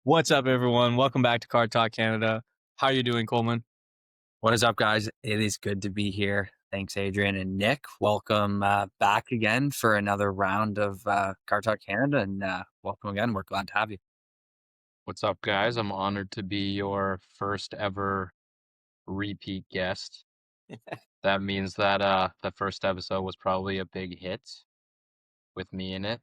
What's up, everyone? Welcome back to Card Talk Canada. How are you doing, Coleman? What is up, guys? It is good to be here. Thanks, Adrian and Nick. Welcome back again for another round of Car Talk Canada, and welcome again. We're glad to have you. What's up, guys? I'm honored to be your first ever repeat guest. That means that the first episode was probably a big hit with me in it.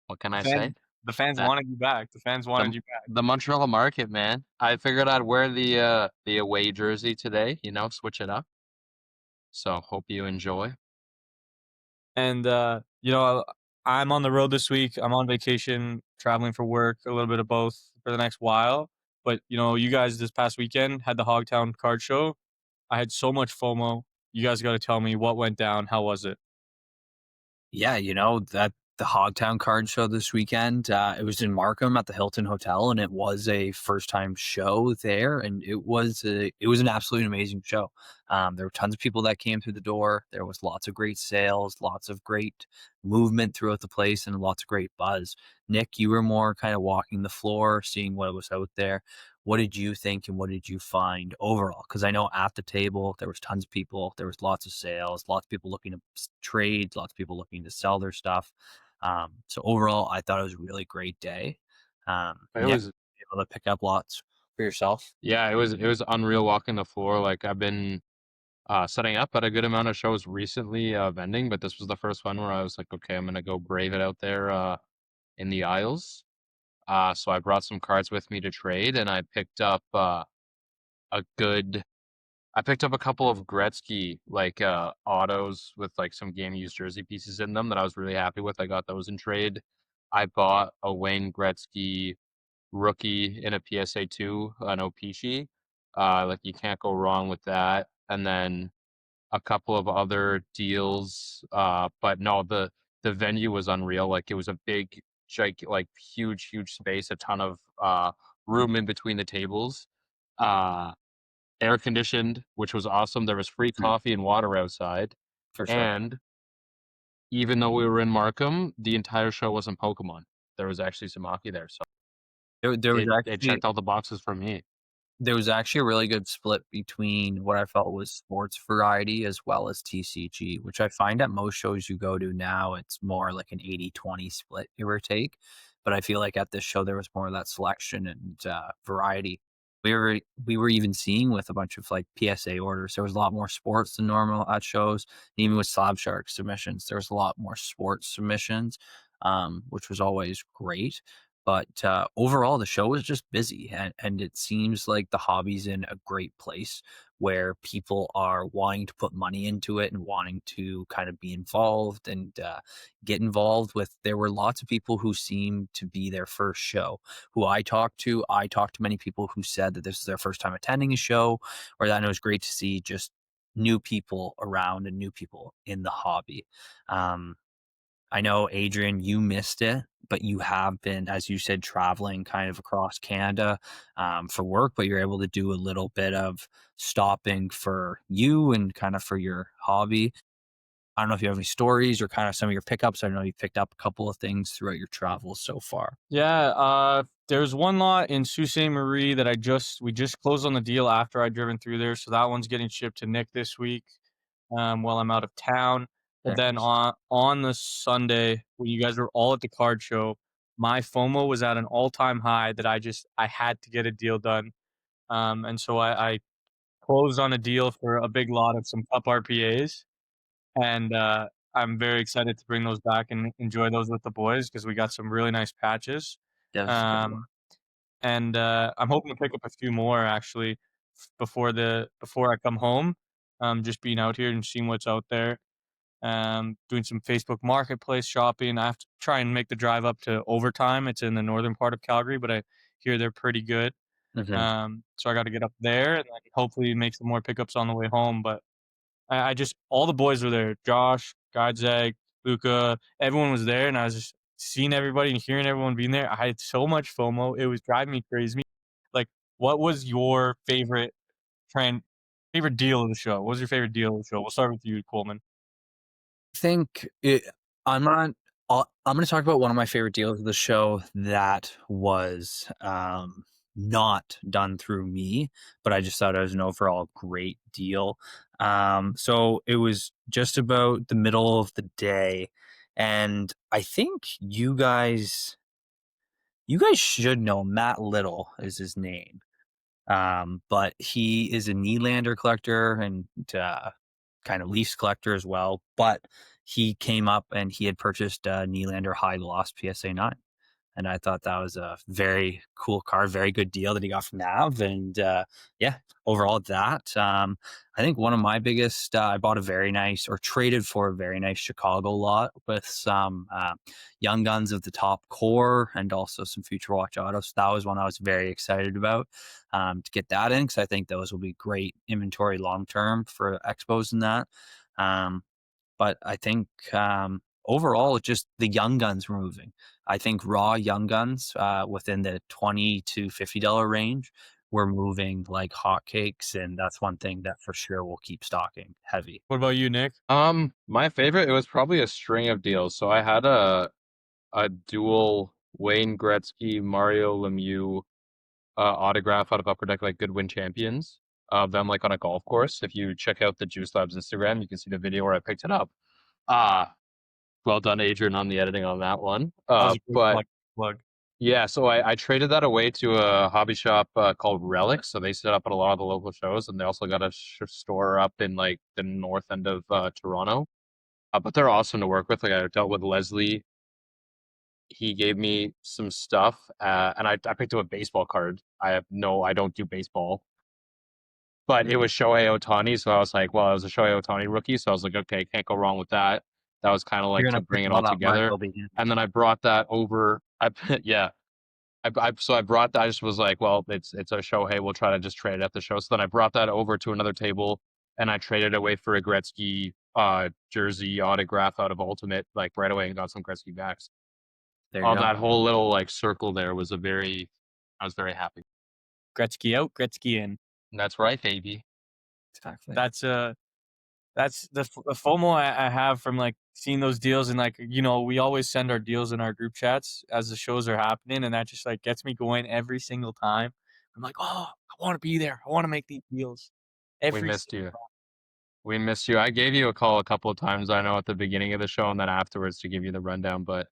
What can The I fans, say? the fans That wanted you back. The fans wanted the you back. the Montreal market, man. I figured I'd wear the away jersey today, switch it up. So hope you enjoy. And I'm on the road this week. I'm on vacation, traveling for work, a little bit of both for the next while. But you guys this past weekend had the Hogtown Card Show. I had so much FOMO. You guys got to tell me what went down. How was it? Yeah, that the Hogtown Card Show this weekend. It was in Markham at the Hilton Hotel, and it was a first time show there, and it was an absolutely amazing show. There were tons of people that came through the door. There was lots of great sales, lots of great movement throughout the place, and lots of great buzz. Nick, you were more kind of walking the floor, seeing what was out there. What did you think and what did you find overall? Because I know at the table there was tons of people, there was lots of sales, lots of people looking to trade, lots of people looking to sell their stuff. So overall, I thought it was a really great day. It Nick, was able to pick up lots for yourself. Yeah, it was unreal walking the floor. Like I've been setting up at a good amount of shows recently, vending, but this was the first one where I was like, okay, I'm gonna go brave it out there in the aisles. So I brought some cards with me to trade, and a good. I picked up a couple of Gretzky autos with like some game used jersey pieces in them that I was really happy with. I got those in trade. I bought a Wayne Gretzky rookie in a PSA 2, an Opishi. Like you can't go wrong with that. And then a couple of other deals. But no, the venue was unreal. Like it was a big, huge space, a ton of room in between the tables. Uh, Air conditioned, which was awesome. There was free Mm, coffee and water outside. for sure. And even though we were in Markham, the entire show wasn't Pokemon. There was actually some hockey there, so There was it actually checked all the boxes for me. There was actually a really good split between what I felt was sports variety as well as TCG, which I find at most shows you go to now, it's more like an 80-20 split, give or take. But I feel like at this show, there was more of that selection and variety. We were even seeing with a bunch of like PSA orders, there was a lot more sports than normal at shows. Even with Slab Shark submissions, there was a lot more sports submissions, which was always great. But overall, the show was just busy, and it seems like the hobby's in a great place where people are wanting to put money into it and wanting to kind of be involved and get involved with. There were lots of people who seemed to be their first show. Who I talked to, I talked to many people who said that this is their first time attending a show, or that it was great to see just new people around and new people in the hobby. Um, I know, Adrian, you missed it, but you have been, as you said, traveling kind of across Canada for work, but you're able to do a little bit of stopping for you and kind of for your hobby. I don't know if you have any stories or kind of some of your pickups. I know you picked up a couple of things throughout your travels so far. Yeah, there's one lot in Sault Ste. Marie that we just closed on the deal after I'd driven through there, so that one's getting shipped to Nick this week, while I'm out of town. But Very then nice. on the Sunday when you guys were all at the card show, my FOMO was at an all-time high that I had to get a deal done. And so I closed on a deal for a big lot of some Cup RPAs, and I'm very excited to bring those back and enjoy those with the boys because we got some really nice patches. That was a good one. Um, and I'm hoping to pick up a few more actually before I come home. Just being out here and seeing what's out there. Doing some Facebook Marketplace shopping. I have to try and make the drive up to Overtime. It's in the northern part of Calgary, but I hear they're pretty good. Mhm. So I got to get up there and then hopefully make some more pickups on the way home. But I just all the boys were there. Josh, Godzag, Luca, everyone was there, and I was just seeing everybody and hearing everyone being there. I had so much FOMO. It was driving me crazy. Like, what was your trend favorite deal of the show? What was your favorite deal of the show? We'll start with you, Coleman. Think it I'm not I'm going to talk about one of my favorite deals of the show that was not done through me, but I just thought it was an overall great deal. So it was just about the middle of the day, and I think you guys should know Matt Little is his name. But he is a Nylander collector and kind of Leafs collector as well. But he came up and he had purchased a Nylander high loss PSA 9. And I thought that was a very cool card, very good deal that he got from Nav. And yeah, overall that. I think one of my biggest, I bought a very nice or traded for a very nice Chicago lot with some young guns of the top core and also some future watch autos. So that was one I was very excited about to get that in, because I think those will be great inventory long term for expos and that. But I think overall, just the young guns were moving. I think raw young guns within the $20 to $50 range were moving like hotcakes, and that's one thing that for sure will keep stocking heavy. What about you, Nick? My favorite, it was probably a string of deals. So I had a dual Wayne Gretzky, Mario Lemieux autograph out of Upper Deck, like Goodwin Champions, of them like on a golf course. If you check out the Juice Labs Instagram, you can see the video where I picked it up. Well done, Adrian, on the editing on that one. That was a great But plug. yeah, so I traded that away to a hobby shop called Relic. So they set up at a lot of the local shows, and they also got a store up in like the north end of Toronto. But they're awesome to work with. Like I dealt with Leslie. He gave me some stuff, and I picked up a baseball card. I don't do baseball, but it was Shohei Ohtani. So I was like, well, it was a Shohei Ohtani rookie. So I was like, okay, can't go wrong with that. That was kind of like You're to gonna bring pick it one all up, Mark. together. It'll be And then I brought that over. Yeah, so I brought that. I just was like, well, it's a Shohei. We'll try to just trade it at the show. So then I brought that over to another table, and I traded away for a Gretzky jersey autograph out of Ultimate, like right away, and got some Gretzky backs. there. You go. That whole little like circle there was I was very happy. Gretzky out, Gretzky in. And that's right, baby. Exactly. That's the FOMO I have from like seeing those deals, and like, you know, we always send our deals in our group chats as the shows are happening, and that just like gets me going every single time. I'm like, oh, I want to be there. I want to make these deals. We missed you. We missed you. I gave you a call a couple of times, I know, at the beginning of the show and then afterwards to give you the rundown, but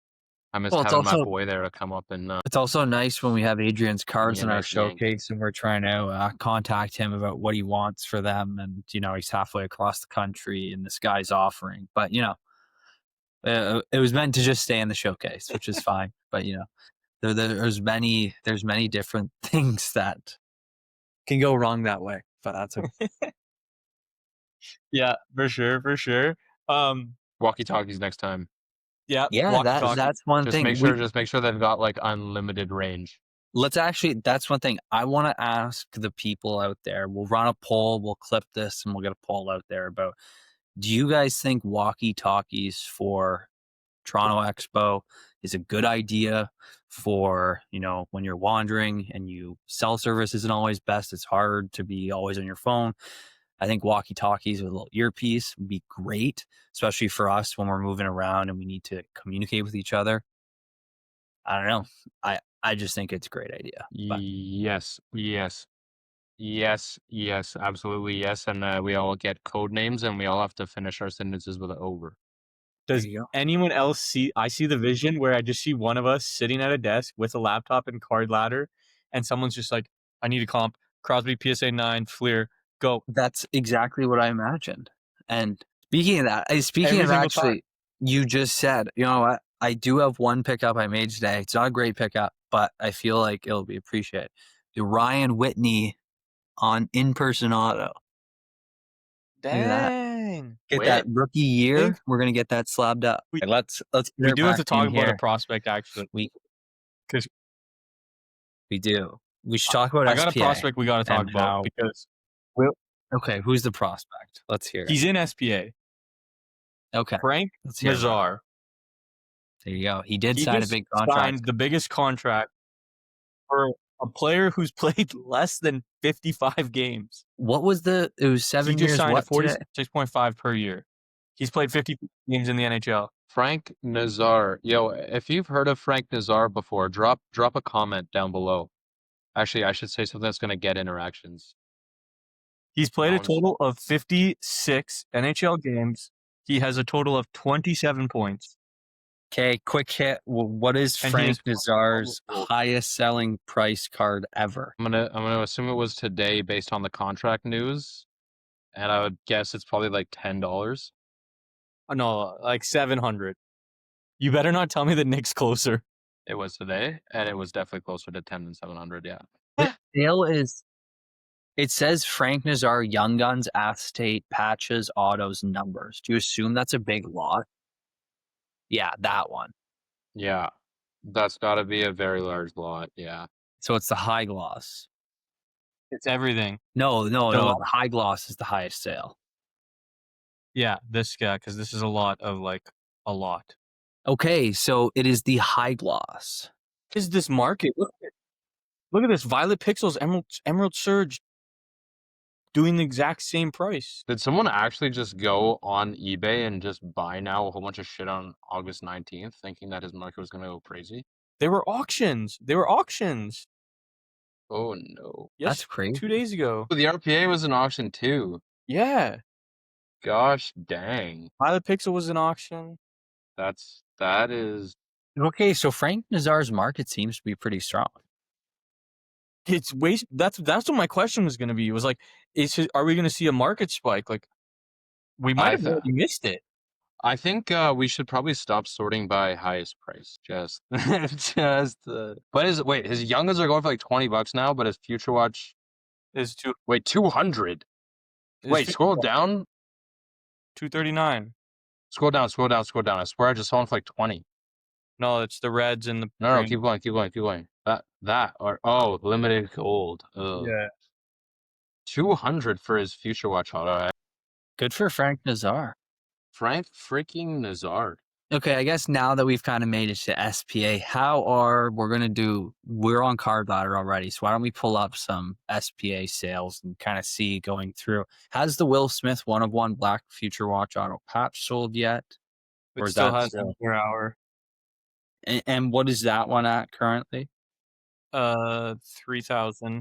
I missed Well, it's having my also boy there to come up and it's also nice when we have Adrian's cards me a in our nice yank. showcase and we're trying to contact him about what he wants for them, and you know he's halfway across the country and this guy's offering, but you know it was meant to just stay in the showcase, which is fine. But you know there's many different things that can go wrong that way, but that's okay. Yeah, for sure. Walkie-talkies next time. Yeah, Yeah, that's one Just thing. make sure they've got like unlimited range. That's one thing I want to ask the people out there. We'll run a poll, we'll clip this, and we'll get a poll out there about, do you guys think walkie-talkies for Toronto Expo is a good idea for, you know, when you're wandering and cell service isn't always best. It's hard to be always on your phone. I think walkie-talkies with a little earpiece would be great, especially for us when we're moving around and we need to communicate with each other. I don't know. I just think it's a great idea. But Yes, absolutely yes. And we all get code names, and we all have to finish our sentences with an over. Does there you go. anyone else see? I see the vision where I just see one of us sitting at a desk with a laptop and card ladder, and someone's just like, I need a comp. Crosby PSA 9, Fleer, go. That's exactly what I imagined. And speaking of that, Every single time. actually, you just said, you know what? I do have one pickup I made today. It's not a great pickup, but I feel like it'll be appreciated. The Ryan Whitney on in-person auto. Dang. Get that rookie year. Think- We're gonna get that slabbed up. We- Let's We do have to talk about a prospect, actually. We 'Cause- do. We should talk about I got SPA a prospect we got to talk and about how- because Okay, who's the prospect? Let's hear it. he's in SPA. Okay, Frank let's hear it. Nazar. There you go. He did He sign a just big contract. signed the biggest contract for a player who's played less than 55 games. What was it was 7 He just years, signed what, a today? 46.5 per year. He's played 50 games in the NHL. Frank Nazar. Yo, if you've heard of Frank Nazar before, drop a comment down below. Actually, I should say something that's gonna get interactions. He's played No a one's- total of 56 NHL games. He has a total of 27 points. Okay, quick hit. What is And he is Frank Nazar's Oh. highest selling price card ever? I'm gonna assume it was today based on the contract news, and I would guess it's probably like $10. No, like 700. You better not tell me that Nick's closer. It was today, and it was definitely closer to 10 than 700. Yeah. The sale is. It says Frank Nazar, Young Guns, acetate, patches, autos, numbers. Do you assume that's a big lot? Yeah, that one. Yeah, that's got to be a very large lot. Yeah. So it's the high gloss. It's everything. No. lot- The high gloss is the highest sale. Yeah, this guy, because this is a lot of like a lot. Okay, so it is the high gloss. Is this market? Look at this. Violet Pixels, Emerald Surge doing the exact same price. Did someone actually just go on eBay and just buy now a whole bunch of shit on August 19th, thinking that his market was gonna go crazy? They were auctions. Oh no. Yes, That's crazy. 2 days ago. The RPA was an auction too. Yeah. Gosh dang. Violet Pixel was an auction. That is Okay, so Frank Nazar's market seems to be pretty strong. It's waste. That's what my question was going to be. It was like, are we going to see a market spike? Like, we might have already missed it. I think we should probably stop sorting by highest price. Just but his youngins are going for like $20 now, but his Future Watch Is 200. Wait, scroll down. 239. Scroll down. I swear I just saw him for like 20. No, it's the reds and the No, green. keep going. Limited gold. Ugh. Yeah. 200 for his Future Watch auto. Good for Frank Nazar. Frank freaking Nazar. Okay, I guess now that we've kind of made it to SPA, we're on Card Ladder already, so why don't we pull up some SPA sales and kind of see going through. Has the Will Smith 1/1 Black Future Watch auto patch sold yet? It Or is still that has still- per hour. And what is that one at currently? 3,000.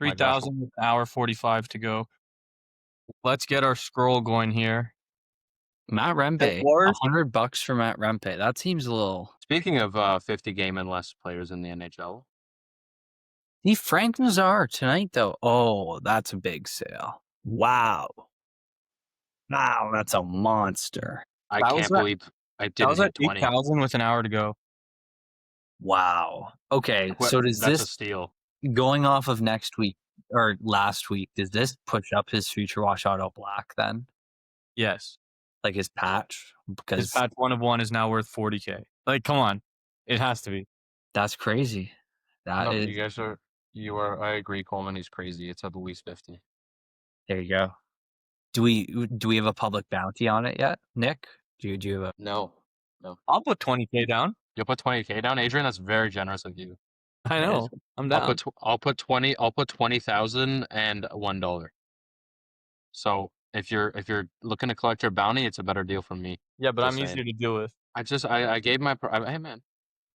My gosh. 3,000 with hour 45 to go. Let's get our scroll going here. Matt Rempe, Wars? $100 for Matt Rempe. That seems a little. Speaking of 50 game and less players in the NHL. The Frank Nazar tonight, though. Oh, that's a big sale. Wow, that's a monster. I That was can't that- believe I That didn't was hit at 20. 8,000 with an hour to go. Wow. Okay, so does That's a this, steal. going off of next week or last week, does this push up his Future Watch Auto Black then? Yes. Like his patch? His Because patch 1/1 is now worth 40K. Like, come on. It has to be. that's crazy. That No, is. you guys are. I agree, Coleman. He's crazy. It's at least 50. There you go. Do we have a public bounty on it yet, Nick? Do you have a? No. I'll put 20K down. You'll put 20K down, Adrian. That's very generous of you. I know. I'm I'll down. put 20. I'll put 20,000 and $1. So if you're looking to collect your bounty, it's a better deal from me. Yeah, but Just I'm easier saying. to deal with. I gave my hey man.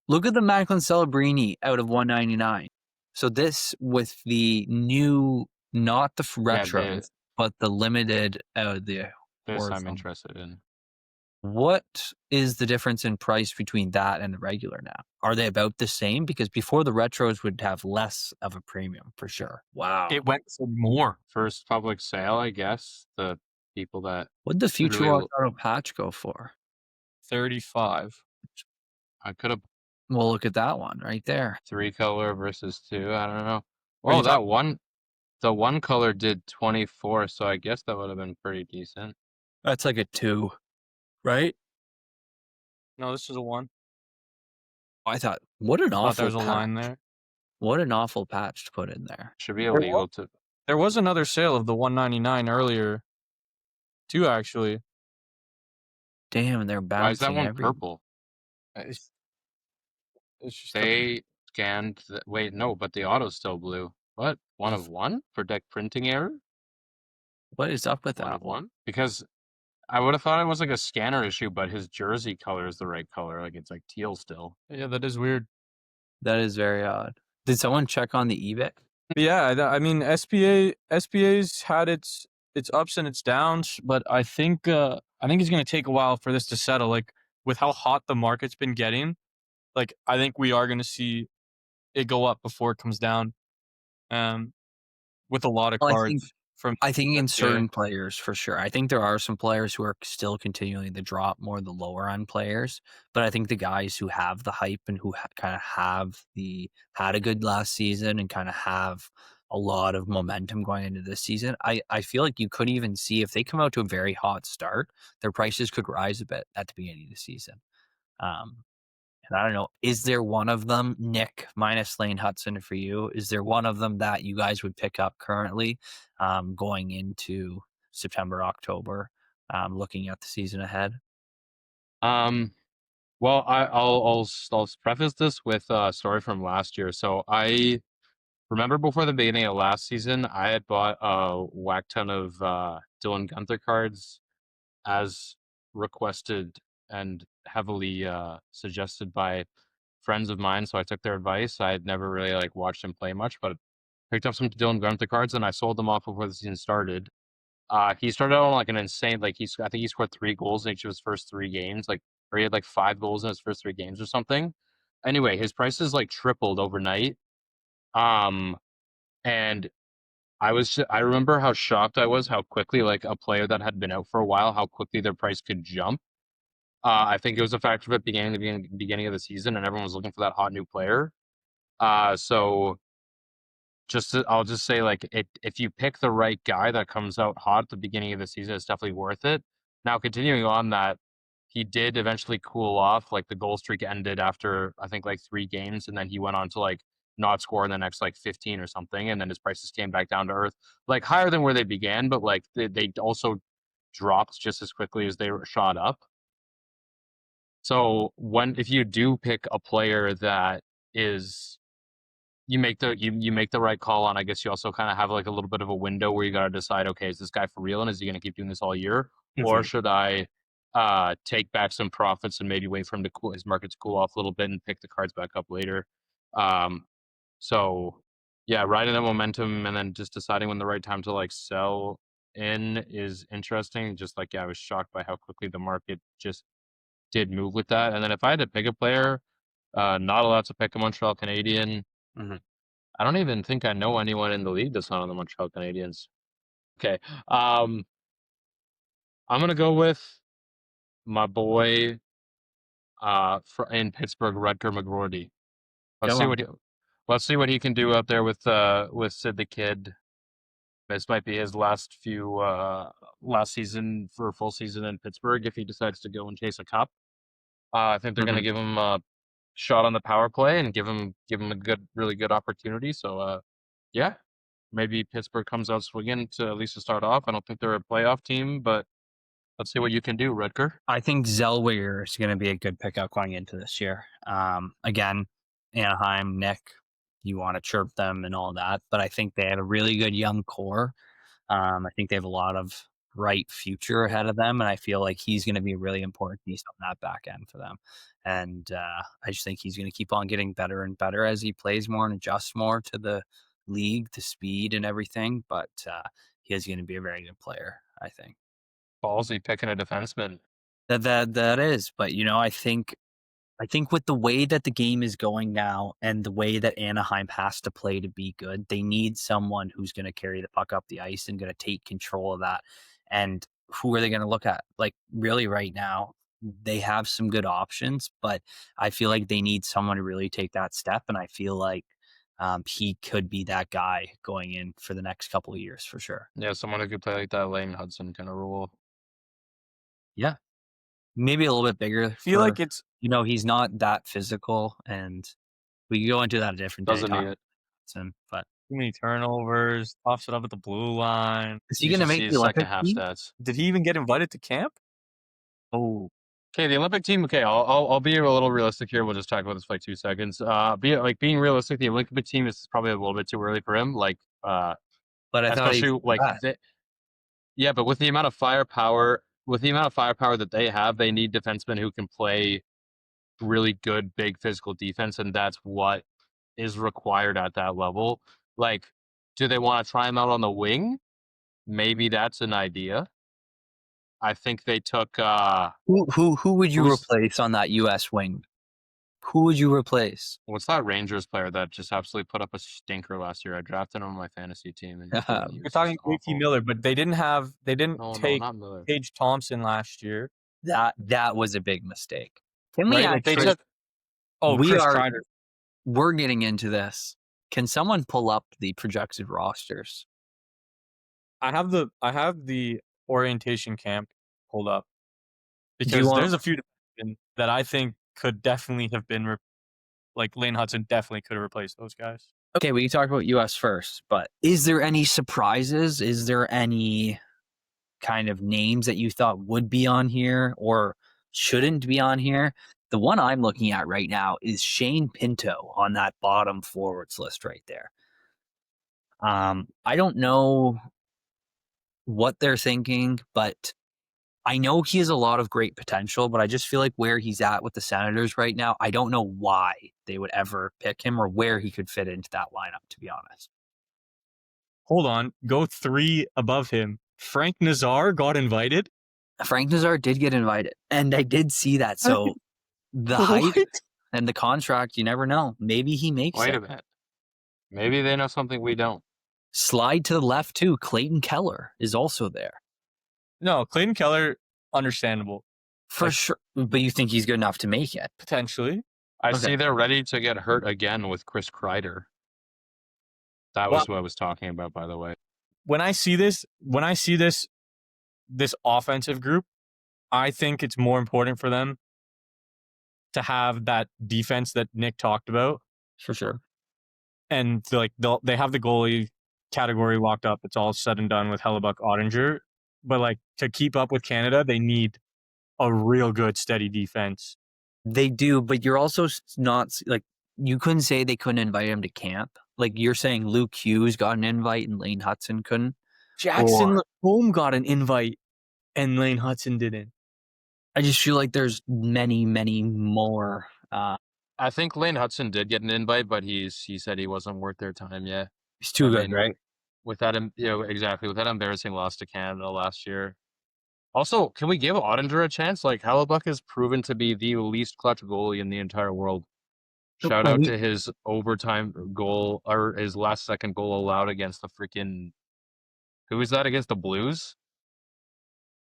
Look at the Macklin Celebrini out of 199. So this with the new, not the retros, but the limited the This I'm horizontal. interested in. What is the difference in price between that and the regular now? Are they about the same? Because before the retros would have less of a premium for sure. Wow. It went for more. First public sale, I guess. The people that What'd the Future really- Watch Auto patch go for? 35. I could have Well, look at that one right there. 3 color versus 2. I don't know. What are Oh, you that one. The one color did 24, so I guess that would have been pretty decent. That's like a 2, right? No, this is a 1. I thought, what an I thought awful there was a patch. line there. What an awful patch to put in there. Should be illegal to. There was another sale of the 199 earlier. 2 actually. Damn, they're bouncing. Why is that one purple? It's just They scanned. Wait, no, but the auto's still blue. What? 1 of 1 for deck printing error? What is up with 1 that of 1? Because I would have thought it was like a scanner issue, but his jersey color is the right color. Like it's like teal still. Yeah, that is weird. That is very odd. Did someone check on the eBay? But yeah, I mean SPA's had its ups and its downs, but I think it's gonna take a while for this to settle. Like with how hot the market's been getting, like I think we are gonna see it go up before it comes down. Um, with a lot of Well, cards from I think in SPA. certain players for sure. I think there are some players who are still continuing to drop more the lower end players, but I think the guys who have the hype and who kind of have the had a good last season and kind of have a lot of momentum going into this season, I feel like you could even see if they come out to a very hot start, their prices could rise a bit at the beginning of the season. Um, and I don't know, is there one of them, Nick, minus Lane Hudson for you? Is there one of them that you guys would pick up currently going into September, October, looking at the season ahead? Um, well, I'll preface this with a story from last year. So I remember before the beginning of last season, I had bought a whack ton of Dylan Gunther cards as requested and heavily suggested by friends of mine. So I took their advice. I had never really like watched him play much, but picked up some Dylan Gunther cards and I sold them off before the season started. He started out on like an insane, like I think he scored 3 goals in each of his first 3 games, like or he had like 5 goals in his first 3 games or something. Anyway, his prices like tripled overnight. Um, and I remember how shocked I was how quickly like a player that had been out for a while, how quickly their price could jump. I think it was a factor of it beginning of the season, and everyone was looking for that hot new player. So I'll just say like if you pick the right guy that comes out hot at the beginning of the season, it's definitely worth it. Now, continuing on that, he did eventually cool off. Like the goal streak ended after I think like 3 games, and then he went on to like not score in the next like 15 or something, and then his prices came back down to earth, like higher than where they began, but like they also dropped just as quickly as they were shot up. So if you do pick a player that is you make the right call on. I guess you also kind of have like a little bit of a window where you got to decide, okay, is this guy for real and is he going to keep doing this all year, or should I take back some profits and maybe wait for him to cool his market to cool off a little bit and pick the cards back up later. Um, so yeah, riding that momentum and then just deciding when the right time to like sell in is interesting. Just like yeah, I was shocked by how quickly the market just did move with that. And then if I had to pick a player, not allowed to pick a Montreal Canadian. Mhm. I don't even think I know anyone in the league that's not on the Montreal Canadiens. Okay. Um, I'm gonna go with my boy in Pittsburgh, Rutger McGroarty. Let's Go see on. what he let's see what he can do out there with Sid the Kid. This might be his last season for a full season in Pittsburgh if he decides to go and chase a cup. I think they're gonna Mhm. give him a shot on the power play and give him a really good opportunity. So yeah, maybe Pittsburgh comes out swinging to at least to start off. I don't think they're a playoff team, but let's see what you can do, Rutger. I think Zellweger is going to be a good pickup going into this year. Again, Anaheim, Nick, you want to chirp them and all that, but I think they have a really good young core. I think they have a lot of bright future ahead of them, and I feel like he's going to be a really important piece on that back end for them. And I just think he's going to keep on getting better and better as he plays more and adjusts more to the league, to speed and everything. But he is going to be a very good player, I think. Ballsy picking a defenseman. That is, but I think with the way that the game is going now and the way that Anaheim has to play to be good, they need someone who's going to carry the puck up the ice and going to take control of that. And who are they going to look at? Like, really, right now, they have some good options, but I feel like they need someone to really take that step. And I feel like he could be that guy going in for the next couple of years for sure. Yeah, someone who could play like that Lane Hudson kind of role. Yeah. Maybe a little bit bigger Feel like for, it's he's not that physical, and we can go into that a different day. Doesn't need it. But too many turnovers, tops it up at the blue line. is he You going to should see make his the second Olympic half team? stats. Did he even get invited to camp? Oh, Okay, the Olympic team. Okay, I'll be a little realistic here. We'll just talk about this for like 2 seconds. Being realistic, the Olympic team is probably a little bit too early for him. Like, but I thought he's especially like back. yeah, but with the amount of firepower, with the amount of firepower that they have, they need defensemen who can play really good, big physical defense, and that's what is required at that level. Like, do they want to try him out on the wing? Maybe that's an idea. I think they took Who would you who's replace on that US wing? Who would you replace? what's that Rangers player that just absolutely put up a stinker last year? I drafted him on my fantasy team, and he You're was talking just JT awful. Miller, but they didn't No, take not Miller. Tage Thompson last year, That was a big mistake. Can we right? Like they actually? took We Chris are. Kreider. We're getting into this. Can someone pull up the projected rosters? I have the orientation camp pulled up Do you because want? there's a few that I think could definitely have been like Lane Hudson definitely could have replaced those guys. Okay, we can talk about US first, but is there any surprises? Is there any kind of names that you thought would be on here or shouldn't be on here? The one I'm looking at right now is Shane Pinto on that bottom forwards list right there. I don't know what they're thinking, but I know he has a lot of great potential, but I just feel like where he's at with the Senators right now, I don't know why they would ever pick him or where he could fit into that lineup, to be honest. Hold on, go 3 above him. Frank Nazar got invited. Frank Nazar did get invited, and I did see that. So the hype and the contract, you never know. Maybe he makes Wait it. a minute. Maybe they know something we don't. Slide to the left, too. Clayton Keller is also there. No, Clayton Keller, understandable. For sure. But you think he's good enough to make it? Potentially. I see they're ready to get hurt again with Chris Kreider. That was what I was talking about, by the way. When I see this offensive group, I think it's more important for them to have that defense that Nick talked about. For sure. And they have the goalie category locked up. It's all said and done with Hellebuck, Ottinger. But like to keep up with Canada, they need a real good, steady defense. They do, but you're also not like you couldn't say they couldn't invite him to camp. Like you're saying, Luke Hughes got an invite and Lane Hudson couldn't. Jackson Home got an invite and Lane Hudson didn't. I just feel like there's many, many more. I think Lane Hudson did get an invite, but he said he wasn't worth their time yet. He's too good, right? With that, exactly. With that embarrassing loss to Canada last year. Also, can we give Ottinger a chance? Like Hellebuck has proven to be the least clutch goalie in the entire world. Shout out to his overtime goal or his last second goal allowed against the freaking. Who was that against the Blues?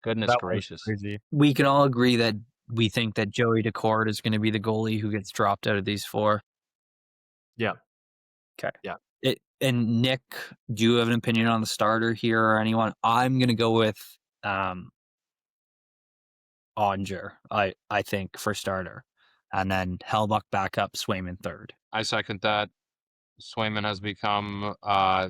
Goodness gracious! Crazy. We can all agree that we think that Joey Decord is going to be the goalie who gets dropped out of these 4. Yeah. Okay. Yeah. And Nick, do you have an opinion on the starter here or anyone? I'm going to go with Ottinger, I think, for starter. And then Hellebuck backup, Swayman third. I second that. Swayman has become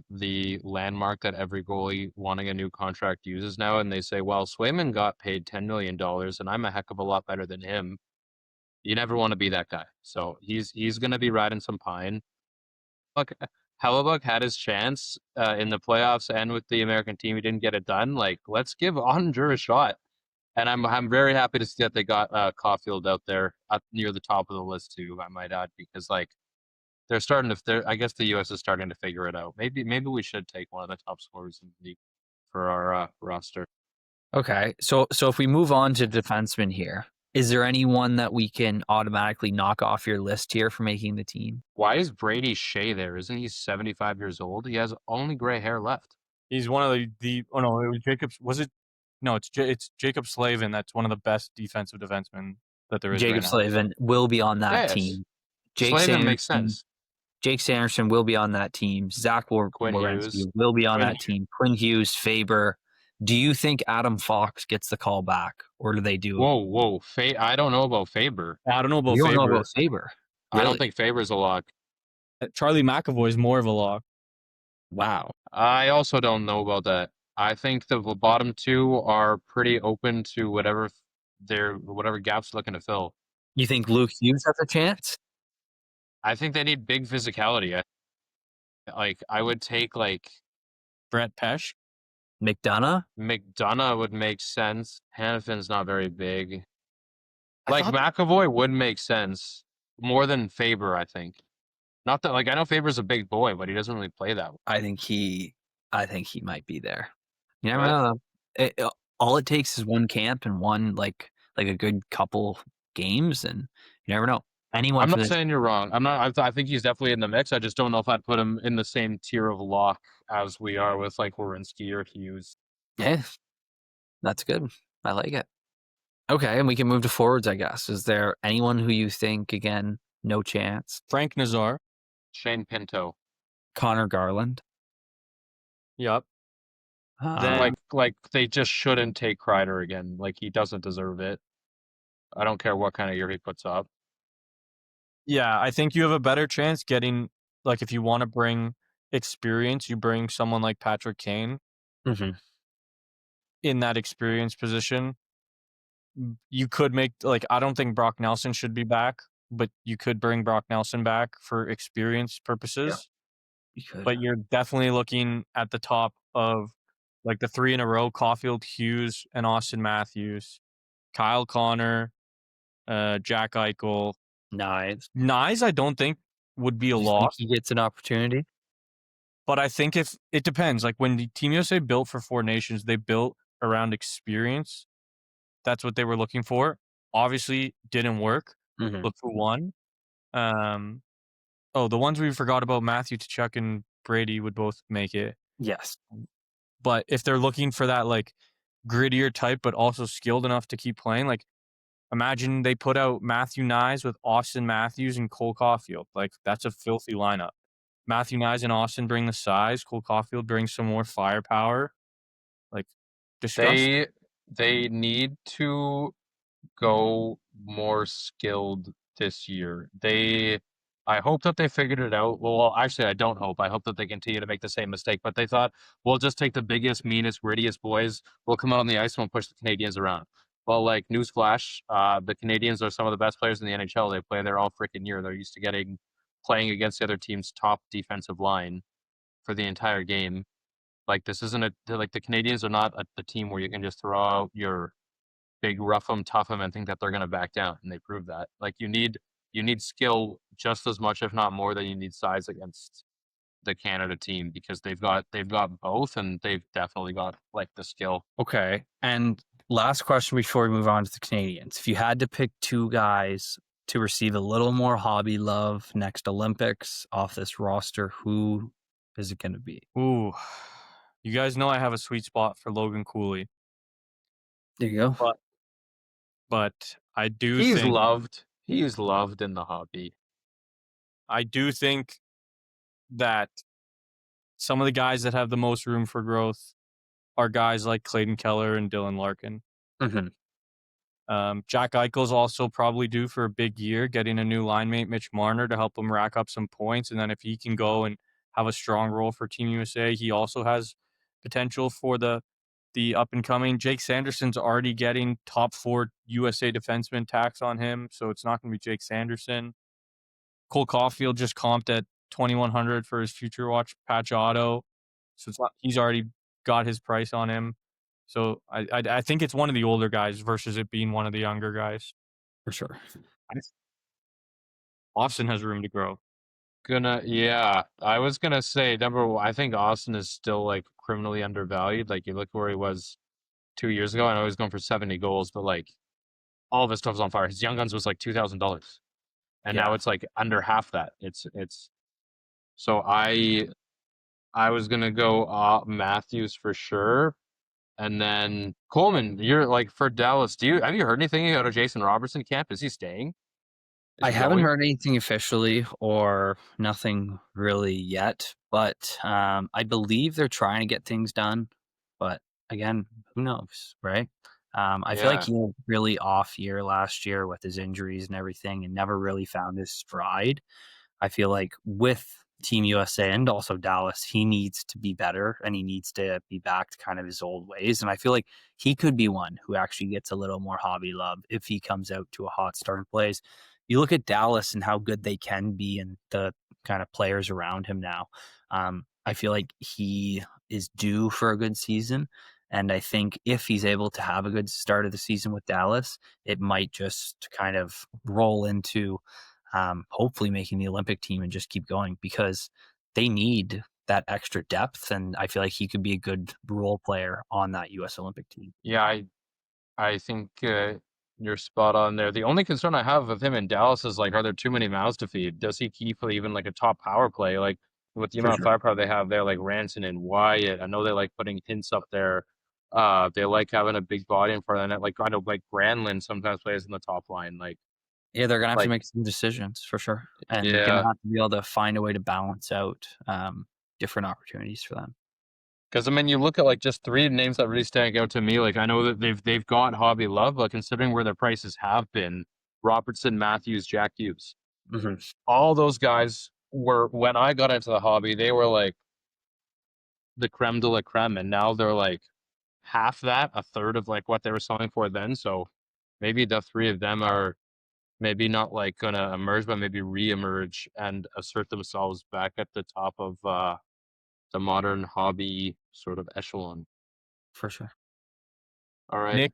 the landmark that every goalie wanting a new contract uses now. And they say, well, Swayman got paid $10 million and I'm a heck of a lot better than him. You never want to be that guy. So he's going to be riding some pine. Look, Hellebuck had his chance in the playoffs and with the American team. He didn't get it done. Like, let's give Ottinger a shot. And I'm very happy to see that they got Caulfield out there near the top of the list too, I might add, because like they're starting to. I guess the U.S. is starting to figure it out. Maybe we should take one of the top scorers in the league for our roster. Okay, so if we move on to defensemen here, is there anyone that we can automatically knock off your list here for making the team? Why is Brady Shea there? Isn't he 75 years old? He has only gray hair left. He's one of the oh no, it was Jacobs. Was it? No, it's Jacob Slavin. That's one of the best defensive defensemen that there is. Jacob right Slavin will be on that team. Slavin makes sense. Jake Sanderson will be on that team. Zach Werenski will be on that team. Quinn Hughes, Faber. Do you think Adam Fox gets the call back, or do they do? Whoa! I don't know about Faber. I don't know about you Faber. Don't know about Faber. Really? I don't think Faber's a lock. Charlie McAvoy is more of a lock. Wow. I also don't know about that. I think the bottom 2 are pretty open to whatever gaps looking to fill. You think Luke Hughes has a chance? I think they need big physicality. I would take like Brett Pesce. McDonough would make sense. Hannafin's not very big. I Like thought McAvoy would make sense more than Faber, I think. Not that like I know Faber's a big boy, but he doesn't really play that well. I think he might be there. You never But know. All it takes is one camp and one like a good couple games, and you never know. Anyone I'm for not this. saying you're wrong. I'm not. I think he's definitely in the mix. I just don't know if I'd put him in the same tier of lock as we are with like Werenski or Hughes. Yeah, that's good. I like it. Okay, and we can move to forwards, I guess. Is there anyone who you think, again, no chance? Frank Nazar. Shane Pinto. Connor Garland. Yep. Uh, Like they just shouldn't take Kreider again. Like he doesn't deserve it. I don't care what kind of year he puts up. Yeah, I think you have a better chance getting, like, if you want to bring experience, you bring someone like Patrick Kane mhm. in that experience position. You could make, like, I don't think Brock Nelson should be back, but you could bring Brock Nelson back for experience purposes. You could. But you're definitely looking at the top of, like, the 3 in a row: Caulfield, Hughes, and Austin Matthews. Kyle Connor, Jack Eichel. Nice. Nyes, I don't think would be a Do you think lock, he gets an opportunity? but I think if it depends. Like when the Team USA built for Four Nations, they built around experience. That's what they were looking for. Obviously, didn't work. Mhm. Look who won. The ones we forgot about, Matthew Tkachuk and Brady would both make it. Yes. But if they're looking for that like grittier type, but also skilled enough to keep playing, like imagine they put out Matthew Nyes with Austin Matthews and Cole Caulfield. Like that's a filthy lineup. Matthew Nyes and Austin bring the size. Cole Caulfield brings some more firepower. Like disgusting. They need to go more skilled this year. I hope that they figured it out. Well, actually, I don't hope. I hope that they continue to make the same mistake. But they thought, we'll just take the biggest, meanest, grittiest boys. We'll come out on the ice and we'll push the Canadians around. Well, like newsflash, the Canadians are some of the best players in the NHL. They play there all freaking year. They're used to playing against the other team's top defensive line for the entire game. Like this isn't like the Canadians are not the team where you can just throw out your big rough them, tough them, and think that they're going to back down. And they prove that. Like you need skill just as much, if not more, than you need size against the Canada team because they've got both, and they've definitely got like the skill. Okay. And last question before we move on to the Canadians. If you had to pick two guys to receive a little more hobby love next Olympics off this roster, who is it going to be? Ooh. You guys know I have a sweet spot for Logan Cooley. There you go. But I do He's think loved. He's loved in the hobby. I do think that some of the guys that have the most room for growth are guys like Clayton Keller and Dylan Larkin. Mhm. Jack Eichel's also probably due for a big year, getting a new line mate, Mitch Marner, to help him rack up some points. And then if he can go and have a strong role for Team USA, he also has potential for the up and coming. Jake Sanderson's already getting top 4 USA defenseman tax on him, so it's not going to be Jake Sanderson. Cole Caulfield just comped at 2,100 for his future watch patch auto, so it's not, he's already got his price on him. So I think it's one of the older guys versus it being one of the younger guys. For sure. Austin has room to grow. I was gonna say number one, I think Austin is still like criminally undervalued. Like you look where he was 2 years ago. I know he's going for 70 goals, but like all of his stuff's on fire. His Young Guns was like $2,000, and now it's like under half that. It's so I was gonna go Matthews for sure, and then Coleman. You're like for Dallas. Have you heard anything out of Jason Robertson camp? Is he staying? Is I he haven't going? heard anything officially or nothing really yet, but I believe they're trying to get things done. But again, who knows, right? I feel like Yeah. he had a really off year last year with his injuries and everything and never really found his stride. I feel like with Team USA and also Dallas, he needs to be better and he needs to be back to kind of his old ways. And I feel like he could be one who actually gets a little more hobby love if he comes out to a hot start and plays. You look at Dallas and how good they can be and the kind of players around him now. I feel like he is due for a good season. And I think if he's able to have a good start of the season with Dallas, it might just kind of roll into hopefully making the Olympic team and just keep going because they need that extra depth. And I feel like he could be a good role player on that U.S. Olympic team. Yeah, I think you're spot on there. The only concern I have with him in Dallas is like, are there too many mouths to feed? Does he keep even like a top power play? Like with the For amount of sure. firepower they have there, like Ranson and Wyatt. I know they like putting hints up there. They like having a big body in front of the net. Like kind of like Granlund sometimes plays in the top line. Yeah, they're gonna have to Like make some decisions for sure, and gonna yeah, have to be able to find a way to balance out different opportunities for them. because I mean, you look at like just three names that really stand out to me. Like I know that they've got Hobby Love, but considering where their prices have been, Robertson, Matthews, Jack Hughes, Mhm. all those guys were when I got into the hobby, they were like the creme de la creme, and now they're like half that, a third of like what they were selling for then. So maybe the three of them are maybe not like gonna emerge, but maybe re-emerge and assert themselves back at the top of the modern hobby sort of echelon. For sure. All right. Nick,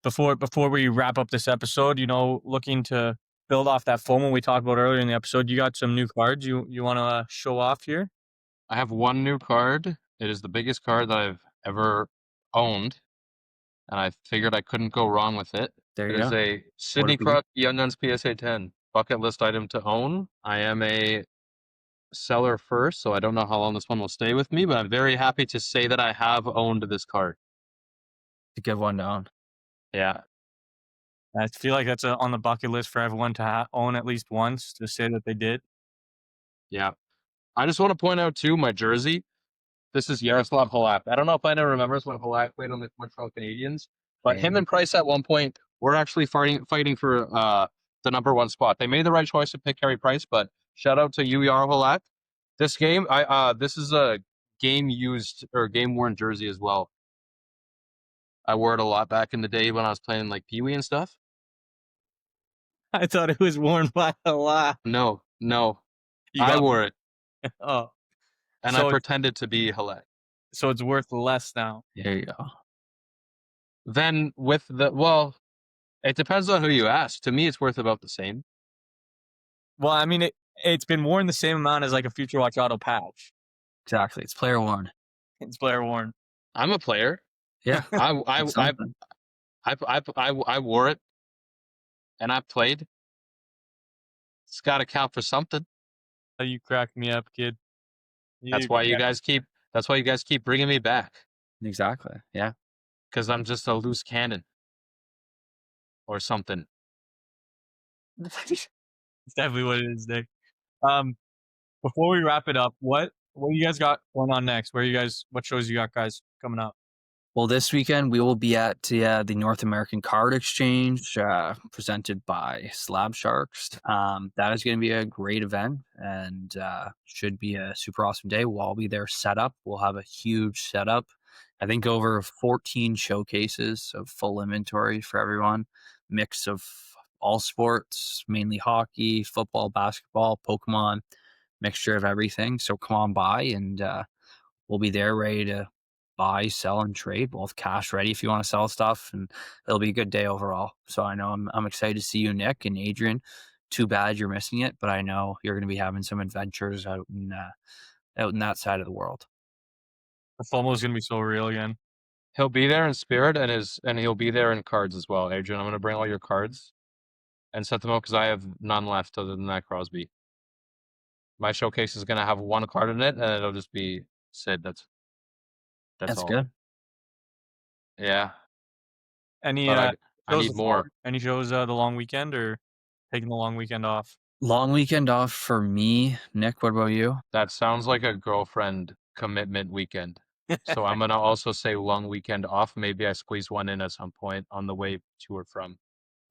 before we wrap up this episode, looking to build off that FOMO we talked about earlier in the episode, you got some new cards you want to show off here? I have one new card. It is the biggest card that I've ever owned, and I figured I couldn't go wrong with it. There It you is go. a What Sidney it be? Crosby Unknown's PSA 10 bucket list item to own. I am a seller first, so I don't know how long this one will stay with me, but I'm very happy to say that I have owned this card. A good one to own. Yeah, I feel like that's on the bucket list for everyone to own at least once to say that they did. yeah. I just want to point out too my jersey. This is Yaroslav Halak. I don't know if anyone remembers when Halak played on the Montreal Canadiens, but him Maybe. and Price at one point were actually fighting for the number one spot. They made the right choice to pick Carey Price, but shout out to you, Yar Halak. This is a game used or game worn jersey as well. I wore it a lot back in the day when I was playing like Pee Wee and stuff. I thought it was worn by a lot. No, no, You I got wore it oh, and I so it's pretended to be Halak. so it's worth less now. There you go. Then with it depends on who you ask. To me, it's worth about the same. Well, I mean it's been worn the same amount as like a Future Watch Auto patch. Exactly. It's player worn. It's player worn. I'm a player. Yeah. I I It's I something. I wore it and I played. It's got to count for something. You crack me up, kid. That's You why you crack. guys keep. That's why you guys keep bringing me back Exactly. Yeah. because I'm just a loose cannon or something. It's definitely what it is, Nick. Um, Before we wrap it up, what you guys got going on next? What shows you got, guys, coming up? Well, this weekend we will be at the North American Card Exchange, presented by Slab Sharks. That is going to be a great event and should be a super awesome day. We'll all be there set up. We'll have a huge setup. I think over 14 showcases of full inventory for everyone, mix of all sports, mainly hockey, football, basketball, Pokemon, mixture of everything. So come on by and we'll be there ready to buy, sell, and trade, both cash ready if you want to sell stuff, and it'll be a good day overall. So I know I'm excited to see you, Nick and Adrian. Too bad you're missing it, but I know you're going to be having some adventures out in that side of the world. The FOMO is gonna be so real again. He'll be there in spirit and he'll be there in cards as well. Adrian, I'm gonna bring all your cards and set them up because I have none left other than that Crosby. My showcase is gonna have one card in it, and it'll just be Sid. That's That's all. good. Yeah, Any but I shows need more. Any shows the long weekend or taking the long weekend off? Long weekend off for me. Nick, what about you? That sounds like a girlfriend commitment weekend. So I'm gonna also say long weekend off. Maybe I squeeze one in at some point on the way to or from.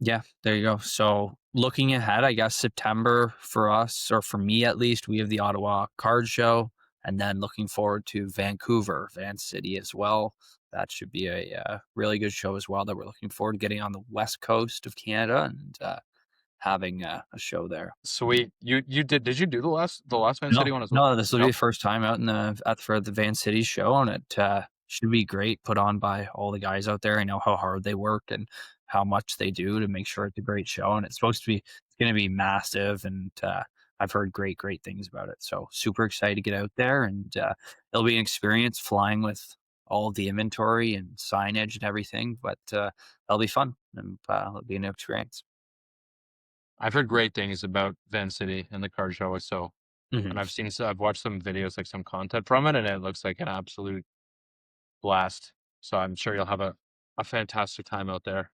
Yeah, there you go. So looking ahead, I guess September for us, or for me at least, we have the Ottawa Card Show, and then looking forward to Vancouver, Van City as well. That should be a really good show as well that we're looking forward to getting on the west coast of Canada and having a show there. Sweet. You did you do the last Man No, City one as well? no, this will be No? the first time out in the at for the Van City show, and it should be great. Put on by all the guys out there. I know how hard they work and how much they do to make sure it's a great show, and it's supposed to be. It's going to be massive, and I've heard great things about it. So super excited to get out there, and it'll be an experience flying with all of the inventory and signage and everything. But that'll be fun, and it'll be a new experience. I've heard great things about Van City and the card show, Mhm. and I've watched some videos, like some content from it, and it looks like an absolute blast. So I'm sure you'll have a fantastic time out there.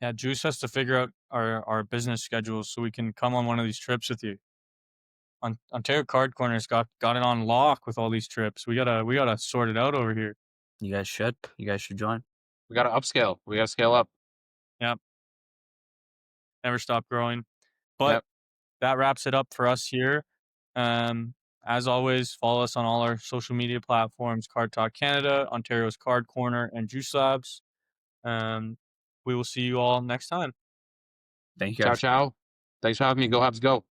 Yeah, Juice has to figure out our business schedules so we can come on one of these trips with you. Ontario Card Corner's got it on lock with all these trips. We gotta sort it out over here. You guys should. You guys should join. We gotta upscale. We gotta scale up. Yeah, never stop growing. But Yep. that wraps it up for us here. As always, follow us on all our social media platforms: Card Talk Canada, Ontario's Card Corner, and Juice Labs. Um, we will see you all next time. Thank you Ciao, guys. ciao. Thanks for having me. Go Habs, go.